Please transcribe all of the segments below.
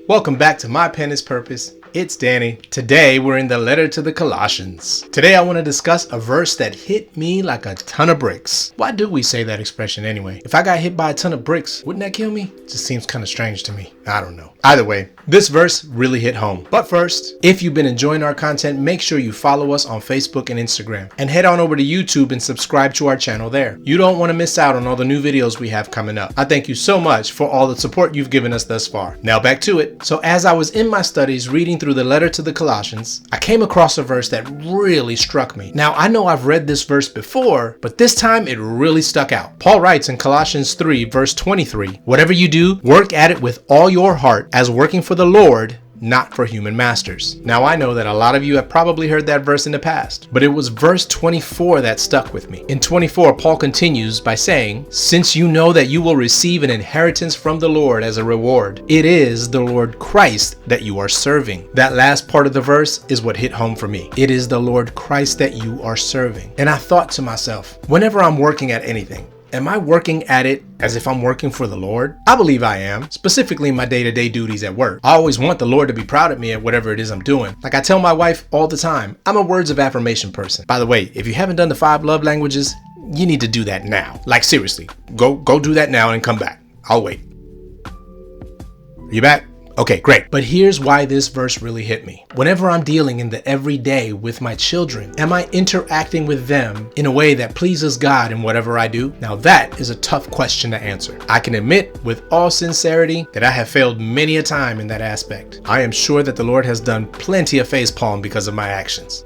Welcome back to My Pen is Purpose. It's Danny. Today we're in the letter to the Colossians. Today I want to discuss a verse that hit me like a ton of bricks. Why do we say that expression anyway? If I got hit by a ton of bricks, wouldn't that kill me? It just seems kind of strange to me. I don't know. Either way, this verse really hit home. But first, if you've been enjoying our content, make sure you follow us on Facebook and Instagram. And head on over to YouTube and subscribe to our channel there. You don't want to miss out on all the new videos we have coming up. I thank you so much for all the support you've given us thus far. Now back to it. So as I was in my studies reading through the letter to the Colossians, I came across a verse that really struck me. Now I know I've read this verse before, but this time it really stuck out. Paul writes in Colossians 3 verse 23, "Whatever you do, work at it with all your heart as working for the Lord, not for human masters." Now I know that a lot of you have probably heard that verse in the past, but it was verse 24 that stuck with me. In 24, Paul continues by saying, "Since you know that you will receive an inheritance from the Lord as a reward, it is the Lord Christ that you are serving." That last part of the verse is what hit home for me. It is the Lord Christ that you are serving. And I thought to myself, whenever I'm working at anything, am I working at it as if I'm working for the Lord? I believe I am, specifically in my day-to-day duties at work. I always want the Lord to be proud of me at whatever it is I'm doing. Like I tell my wife all the time, I'm a words of affirmation person. By the way, if you haven't done the 5 love languages, you need to do that now. Like seriously, go do that now and come back. I'll wait. Are you back? Okay, great. But here's why this verse really hit me. Whenever I'm dealing in the everyday with my children, am I interacting with them in a way that pleases God in whatever I do? Now that is a tough question to answer. I can admit with all sincerity that I have failed many a time in that aspect. I am sure that the Lord has done plenty of facepalm because of my actions.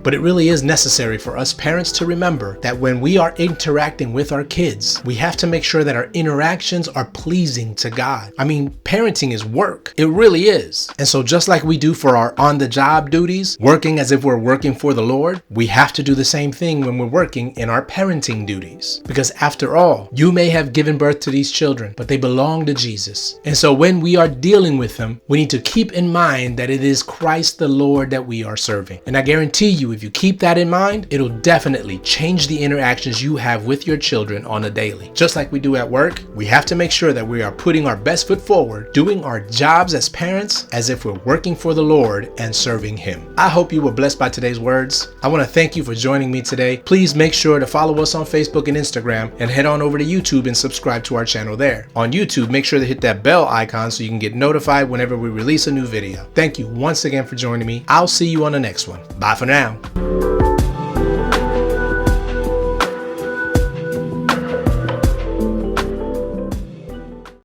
But it really is necessary for us parents to remember that when we are interacting with our kids, we have to make sure that our interactions are pleasing to God. I mean, parenting is work. It really is. And so just like we do for our on-the-job duties, working as if we're working for the Lord, we have to do the same thing when we're working in our parenting duties. Because after all, you may have given birth to these children, but they belong to Jesus. And so when we are dealing with them, we need to keep in mind that it is Christ the Lord that we are serving. And I guarantee you, if you keep that in mind, it'll definitely change the interactions you have with your children on a daily. Just like we do at work, we have to make sure that we are putting our best foot forward, doing our jobs as parents as if we're working for the Lord and serving Him. I hope you were blessed by today's words. I want to thank you for joining me today. Please make sure to follow us on Facebook and Instagram and head on over to YouTube and subscribe to our channel there. On YouTube, make sure to hit that bell icon so you can get notified whenever we release a new video. Thank you once again for joining me. I'll see you on the next one. Bye for now.